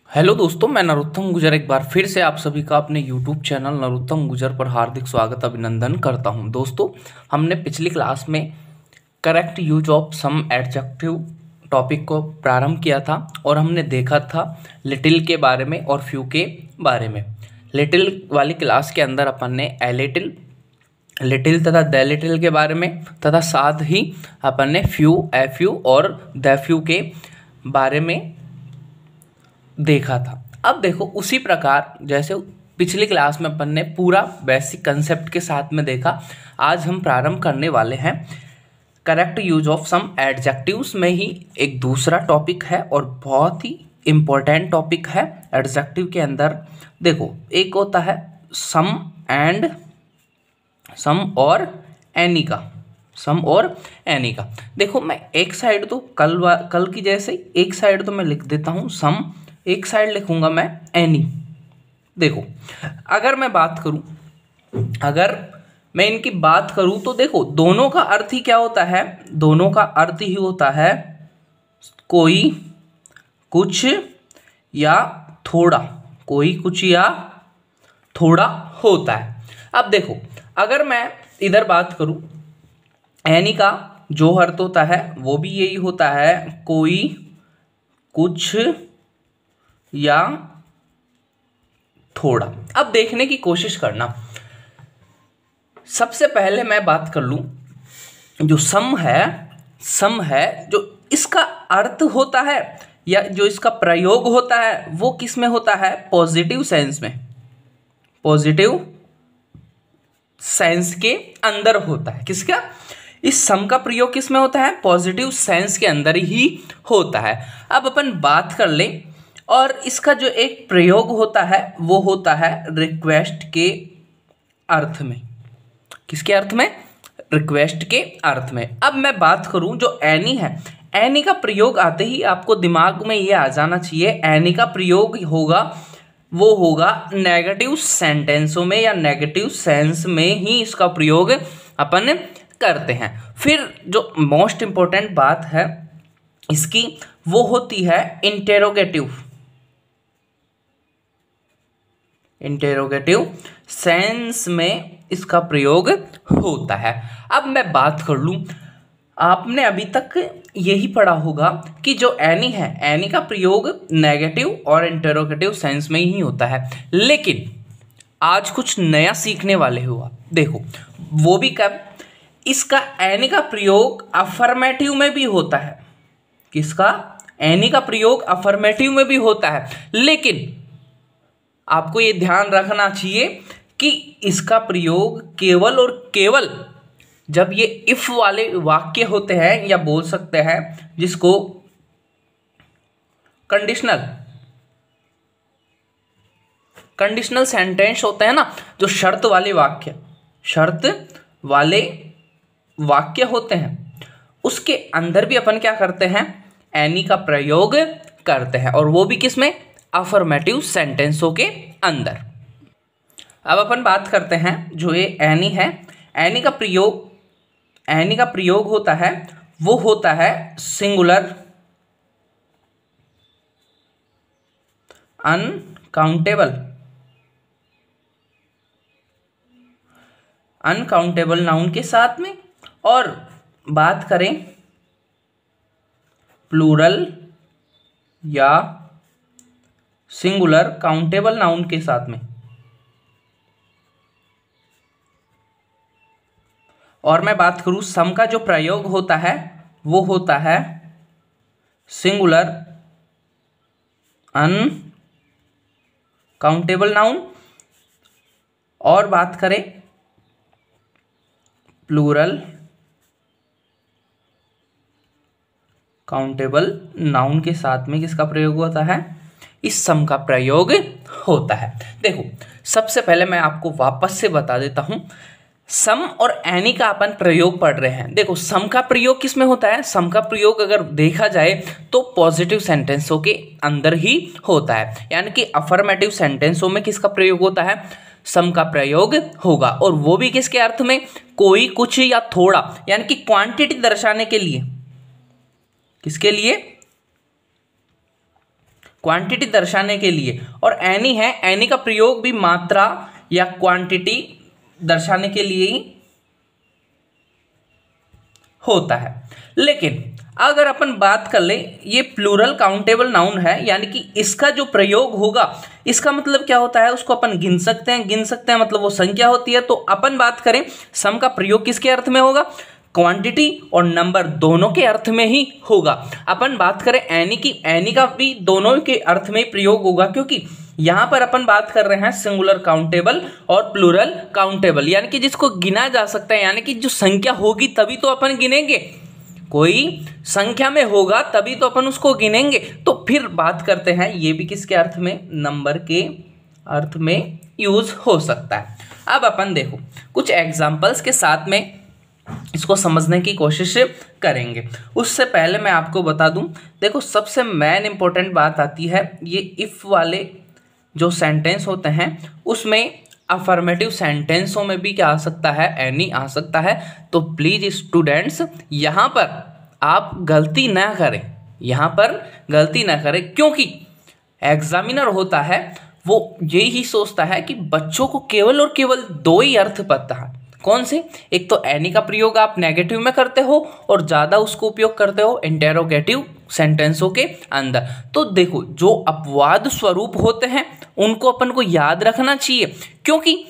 Hello दोस्तों, मैं नरोत्तम गुजर एक बार फिर से आप सभी का अपने यूट्यूब चैनल नरोत्तम गुजर पर हार्दिक स्वागत अभिनंदन करता हूं। दोस्तों, हमने पिछली क्लास में correct use of some adjective topic को प्रारंभ किया था और हमने देखा था लिटिल के बारे में और फ्यू के बारे में। लिटिल वाली क्लास के अंदर अपन ने ए लिटिल, लिटिल तथा द लिटिल के बारे में तथा साथ ही अपन ने फ्यू, ए फ्यू और द फ्यू के बारे में देखा था। अब देखो, उसी प्रकार जैसे पिछली क्लास में अपन ने पूरा बेसिक कंसेप्ट के साथ में देखा, आज हम प्रारंभ करने वाले हैं correct use of some adjectives में ही एक दूसरा टॉपिक है और बहुत ही इम्पोर्टेंट टॉपिक है। एडजेक्टिव के अंदर देखो, एक होता है सम एंड सम और एनी का, सम और एनी का। देखो, मैं एक साइड तो कल की जैसे एक साइड तो मैं लिख देता हूँ सम, एक साइड लिखूंगा मैं एनी। देखो, अगर मैं इनकी बात करूं तो देखो, दोनों का अर्थ ही क्या होता है? दोनों का अर्थ ही होता है कोई, कुछ या थोड़ा, कोई, कुछ या थोड़ा होता है। अब देखो, अगर मैं इधर बात करूं, एनी का जो अर्थ होता है वो भी यही होता है, कोई, कुछ या थोड़ा। अब देखने की कोशिश करना, सबसे पहले मैं बात कर लूं, जो सम है जो इसका अर्थ होता है या जो इसका प्रयोग होता है वो किस में होता है? पॉजिटिव सेंस में, पॉजिटिव सेंस के अंदर होता है। किसका? इस सम का प्रयोग किस में होता है? पॉजिटिव सेंस के अंदर ही होता है। अब अपन बात कर लें, और इसका जो एक प्रयोग होता है वो होता है रिक्वेस्ट के अर्थ में। किसके अर्थ में? रिक्वेस्ट के अर्थ में। अब मैं बात करूं जो एनी है, एनी का प्रयोग आते ही आपको दिमाग में ये आ जाना चाहिए, एनी का प्रयोग वो होगा नेगेटिव सेंटेंसों में या नेगेटिव सेंस में ही इसका प्रयोग अपन करते हैं। फिर जो मोस्ट इंपॉर्टेंट बात है इसकी, वो होती है इंटेरोगेटिव, इंटेरोगेटिव सेंस में इसका प्रयोग होता है। अब मैं बात कर लूं, आपने अभी तक यही पढ़ा होगा कि जो एनी है, एनी का प्रयोग नेगेटिव और इंटेरोगेटिव सेंस में ही होता है, लेकिन आज कुछ नया सीखने वाले हो आप। देखो, वो भी कब? इसका एनी का प्रयोग अफर्मेटिव में भी होता है। किसका? एनी का प्रयोग अफर्मेटिव में भी होता है, लेकिन आपको ये ध्यान रखना चाहिए कि इसका प्रयोग केवल और केवल जब ये इफ वाले वाक्य होते हैं, या बोल सकते हैं जिसको कंडीशनल सेंटेंस होते हैं ना, जो शर्त वाले वाक्य होते हैं, उसके अंदर भी अपन क्या करते हैं? एनी का प्रयोग करते हैं, और वो भी किसमें? अफर्मेटिव सेंटेंसों के अंदर। अब अपन बात करते हैं जो ये एनी है, एनी का प्रयोग होता है, वो होता है सिंगुलर, अनकाउंटेबल नाउन के साथ में, और बात करें प्लूरल या सिंगुलर काउंटेबल नाउन के साथ में। और मैं बात करूं सम का जो प्रयोग होता है वो होता है सिंगुलर अनकाउंटेबल नाउन, और बात करें प्लूरल काउंटेबल नाउन के साथ में किसका प्रयोग होता है? इस सम का प्रयोग होता है। देखो, सबसे पहले मैं आपको वापस से बता देता हूं, सम और एनी का अपन प्रयोग पढ़ रहे हैं। देखो, सम का प्रयोग किस में होता है? सम का प्रयोग अगर देखा जाए तो पॉजिटिव सेंटेंसों के अंदर ही होता है, यानी कि अफर्मेटिव सेंटेंसों में किसका प्रयोग होता है? सम का प्रयोग होगा, और वो भी किसके अर्थ में? कोई, कुछ या थोड़ा, यानी कि क्वांटिटी दर्शाने के लिए। किसके लिए? क्वांटिटी दर्शाने के लिए, और एनी है, एनी का प्रयोग भी मात्रा या क्वांटिटी दर्शाने के लिए ही होता है। लेकिन अगर अपन बात कर ले, ये प्लूरल काउंटेबल नाउन है, यानी कि इसका जो प्रयोग होगा, इसका मतलब क्या होता है, उसको अपन गिन सकते हैं। गिन सकते हैं मतलब वो संख्या होती है। तो अपन बात करें सम का प्रयोग किसके अर्थ में होगा, क्वांटिटी और नंबर दोनों के अर्थ में ही होगा। अपन बात करें एनी की, एनी का भी दोनों के अर्थ में प्रयोग होगा, क्योंकि यहां पर अपन बात कर रहे हैं सिंगुलर काउंटेबल और प्लूरल काउंटेबल, यानी कि जिसको गिना जा सकता है, यानी कि जो संख्या होगी तभी तो अपन गिनेंगे, कोई संख्या में होगा तभी तो अपन उसको गिनेंगे। तो फिर बात करते हैं, ये भी किसके अर्थ में, नंबर के अर्थ में यूज हो सकता है। अब अपन देखो कुछ एग्जाम्पल्स के साथ में इसको समझने की कोशिश करेंगे। उससे पहले मैं आपको बता दूं, देखो सबसे मेन इंपॉर्टेंट बात आती है, ये इफ वाले जो सेंटेंस होते हैं उसमें अफर्मेटिव सेंटेंसों में भी क्या आ सकता है, एनी आ सकता है। तो प्लीज स्टूडेंट्स यहाँ पर आप गलती ना करें, यहाँ पर गलती ना करें, क्योंकि एग्जामिनर होता है वो यही सोचता है कि बच्चों को केवल और केवल दो ही अर्थ पता है। कौन से, एक तो एनी का प्रयोग आप नेगेटिव में करते हो और ज़्यादा उसको उपयोग करते हो इंटेरोगेटिव सेंटेंसों के अंदर। तो देखो जो अपवाद स्वरूप होते हैं उनको अपन को याद रखना चाहिए, क्योंकि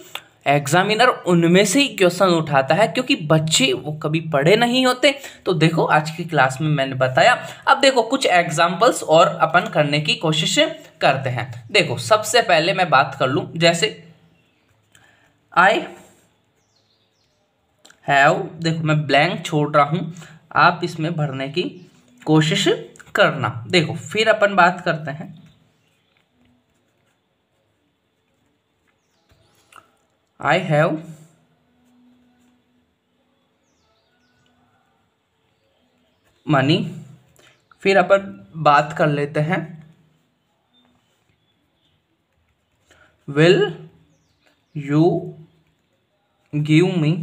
एग्जामिनर उनमें से ही क्वेश्चन उठाता है, क्योंकि बच्चे वो कभी पढ़े नहीं होते। तो देखो आज की क्लास में मैंने बताया। अब देखो कुछ एग्जाम्पल्स और अपन करने की कोशिश करते हैं। देखो सबसे पहले मैं बात कर लूँ, जैसे आई हैव, देखो मैं ब्लैंक छोड़ रहा हूं, आप इसमें भरने की कोशिश करना। देखो फिर अपन बात करते हैं, आई हैव मनी। फिर अपन बात कर लेते हैं, विल यू गिव मी।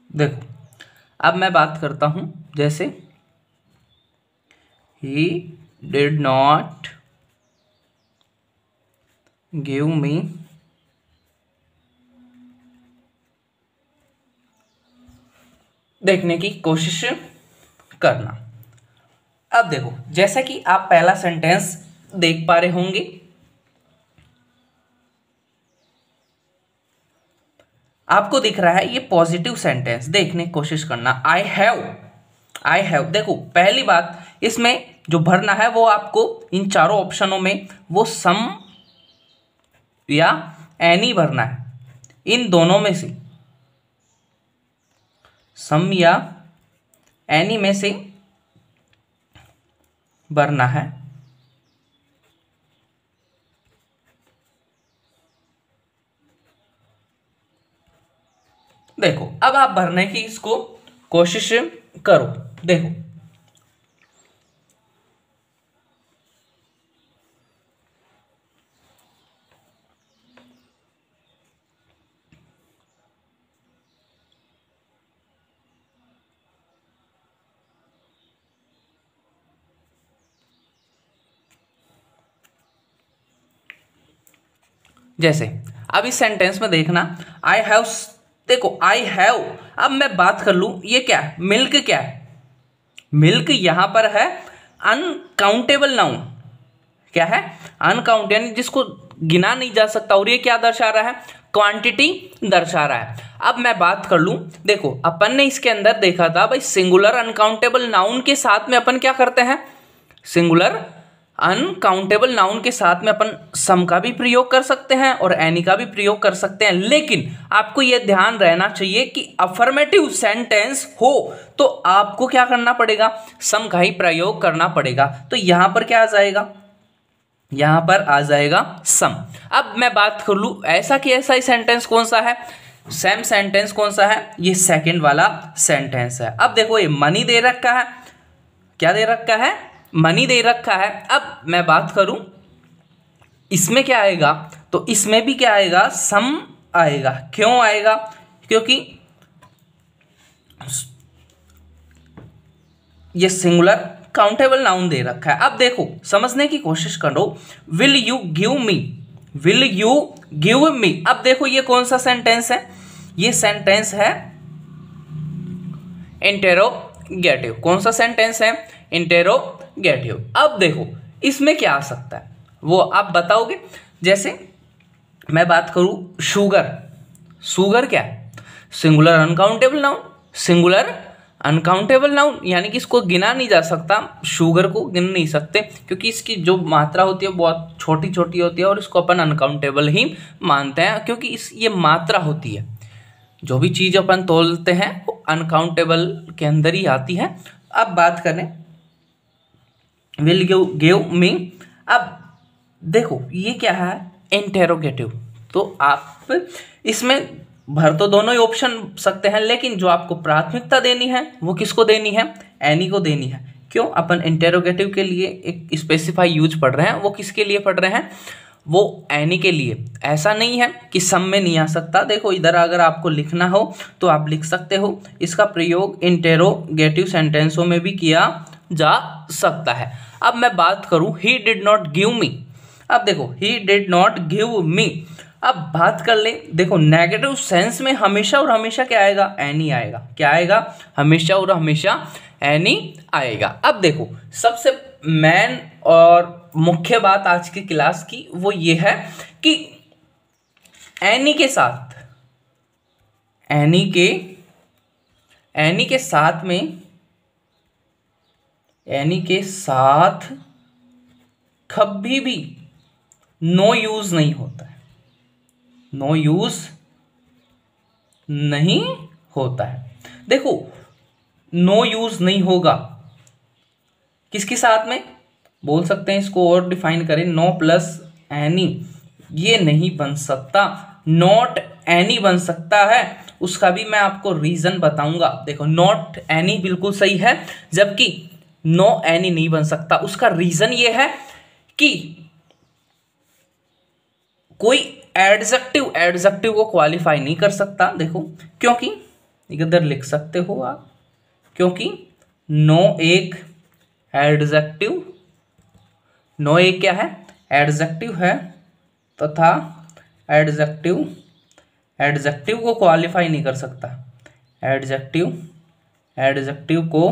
देखो अब मैं बात करता हूं, जैसे he did not give me देखने की कोशिश करना। अब देखो जैसा कि आप पहला सेंटेंस देख पा रहे होंगे, आपको दिख रहा है ये पॉजिटिव सेंटेंस, देखने की कोशिश करना। आई हैव, देखो पहली बात इसमें जो भरना है वो आपको इन चारों ऑप्शनों में वो सम या एनी भरना है, इन दोनों में से सम या एनी में से भरना है। देखो अब आप भरने की इसको कोशिश करो। देखो जैसे अब इस सेंटेंस में देखना, आई हैव, देखो आई हैव, अब मैं बात कर लूं ये क्या है, मिल्क क्या है, मिल्क यहां पर है अनकाउंटेबल नाउन। क्या है, अनकाउंट, यानी जिसको गिना नहीं जा सकता, और ये क्या दर्शा रहा है, क्वांटिटी दर्शा रहा है। अब मैं बात कर लूं, देखो अपन ने इसके अंदर देखा था भाई सिंगुलर अनकाउंटेबल नाउन के साथ में अपन क्या करते हैं, सिंगुलर अनकाउंटेबल नाउन के साथ में अपन सम का भी प्रयोग कर सकते हैं और एनी का भी प्रयोग कर सकते हैं। लेकिन आपको यह ध्यान रहना चाहिए कि अफर्मेटिव सेंटेंस हो तो आपको क्या करना पड़ेगा, सम का ही प्रयोग करना पड़ेगा। तो यहां पर क्या आ जाएगा, यहां पर आ जाएगा सम। अब मैं बात कर लूं ऐसा कि ऐसा ही सेंटेंस कौन सा है, सेम सेंटेंस कौन सा है, ये सेकंड वाला सेंटेंस है। अब देखो ये मनी दे रखा है, क्या दे रखा है, मनी दे रखा है। अब मैं बात करूं इसमें क्या आएगा, तो इसमें भी क्या आएगा, सम आएगा। क्यों आएगा, क्योंकि ये सिंगुलर काउंटेबल नाउन दे रखा है। अब देखो समझने की कोशिश करो, will you give me, will you give me. अब देखो ये कौन सा सेंटेंस है, ये सेंटेंस है इंटेरोगेटिव। कौन सा सेंटेंस है, इंटेरोगेटिव। अब देखो इसमें क्या आ सकता है वो आप बताओगे। जैसे मैं बात करूं शुगर, शुगर क्या है, singular uncountable noun, singular uncountable noun, यानी कि इसको गिना नहीं जा सकता, शुगर को गिन नहीं सकते क्योंकि इसकी जो मात्रा होती है बहुत छोटी छोटी होती है और इसको अपन अनकाउंटेबल ही मानते हैं क्योंकि ये मात्रा होती है। जो भी चीज़ अपन तोलते हैं वो अनकाउंटेबल के अंदर ही आती है। अब बात करें विल गिव मी। अब देखो ये क्या है, इंटेरोगेटिव। तो आप इसमें भर तो दोनों ही ऑप्शन सकते हैं, लेकिन जो आपको प्राथमिकता देनी है वो किसको देनी है, एनी को देनी है। क्यों, अपन इंटेरोगेटिव के लिए एक स्पेसिफाई यूज पढ़ रहे हैं, वो किसके लिए पढ़ रहे हैं, वो एनी के लिए। ऐसा नहीं है कि सम में नहीं आ सकता। देखो इधर अगर आपको लिखना हो तो आप लिख सकते हो, इसका प्रयोग इंटेरोगेटिव सेंटेंसों में भी किया जा सकता है। अब मैं बात करूं he did not give me. अब देखो he did not give me. अब बात कर ले, देखो नेगेटिव सेंस में हमेशा और हमेशा क्या आएगा, एनी आएगा। क्या आएगा, हमेशा और हमेशा एनी आएगा। अब देखो सबसे मेन और मुख्य बात आज की क्लास की वो ये है कि एनी के साथ, एनी के साथ में, एनी के साथ कभी भी नो यूज नहीं होता है, नो यूज नहीं होता है। देखो नो यूज नहीं होगा किसके साथ में, बोल सकते हैं इसको और डिफाइन करें, नो प्लस एनी ये नहीं बन सकता, नॉट एनी बन सकता है। उसका भी मैं आपको रीजन बताऊंगा। देखो नॉट एनी बिल्कुल सही है, जबकि नो एनी नहीं बन सकता। उसका रीजन ये है कि कोई एडजेक्टिव को क्वालिफाई नहीं कर सकता। देखो क्योंकि इधर लिख सकते हो आप, क्योंकि नो एक एडजेक्टिव, नो एक क्या है, एडजेक्टिव है, तथा एडजेक्टिव को क्वालिफाई नहीं कर सकता, एडजेक्टिव को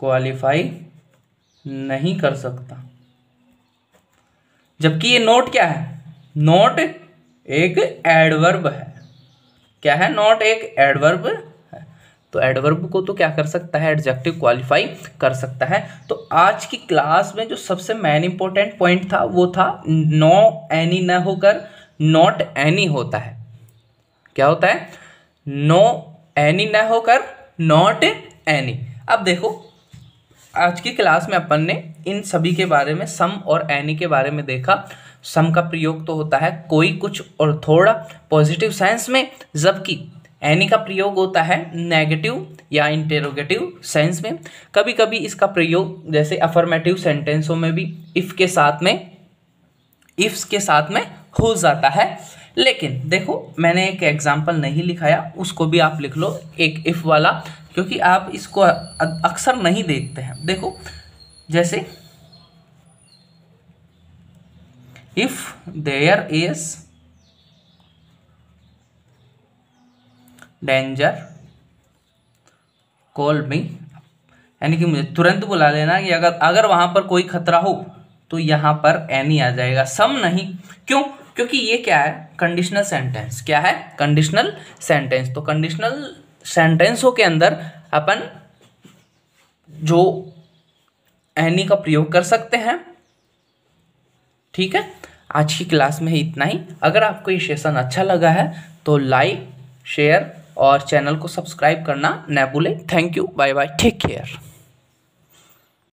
क्वालिफाई नहीं कर सकता। जबकि ये नोट क्या है, नोट एक एडवर्ब है। क्या है, नोट एक एडवर्ब है। तो एडवर्ब को तो क्या कर सकता है, एडजेक्टिव क्वालिफाई कर सकता है। तो आज की क्लास में जो सबसे मेन इंपॉर्टेंट पॉइंट था वो था नो एनी न होकर नॉट एनी होता है। क्या होता है, नो एनी न होकर नॉट एनी। अब देखो आज की क्लास में अपन ने इन सभी के बारे में, सम और एनी के बारे में देखा। सम का प्रयोग तो होता है कोई, कुछ और थोड़ा पॉजिटिव सेंस में, जबकि एनी का प्रयोग होता है नेगेटिव या इंटेरोगेटिव सेंस में। कभी कभी इसका प्रयोग जैसे अफर्मेटिव सेंटेंसों में भी इफ के साथ में हो जाता है। लेकिन देखो मैंने एक एग्जाम्पल नहीं लिखाया, उसको भी आप लिख लो, एक इफ वाला, क्योंकि आप इसको अक्सर नहीं देखते हैं। देखो जैसे if there is danger call me, यानी कि मुझे तुरंत बुला लेना कि अगर वहां पर कोई खतरा हो तो यहां पर एनी आ जाएगा, सम नहीं। क्यों, क्योंकि ये क्या है, कंडीशनल सेंटेंस। क्या है, कंडीशनल सेंटेंस। तो कंडीशनल सेंटेंसों के अंदर अपन जो एनी का प्रयोग कर सकते हैं। ठीक है, आज की क्लास में इतना ही। अगर आपको ये सेशन अच्छा लगा है तो लाइक, शेयर और चैनल को सब्सक्राइब करना न भूलें। Thank you, bye bye, take care.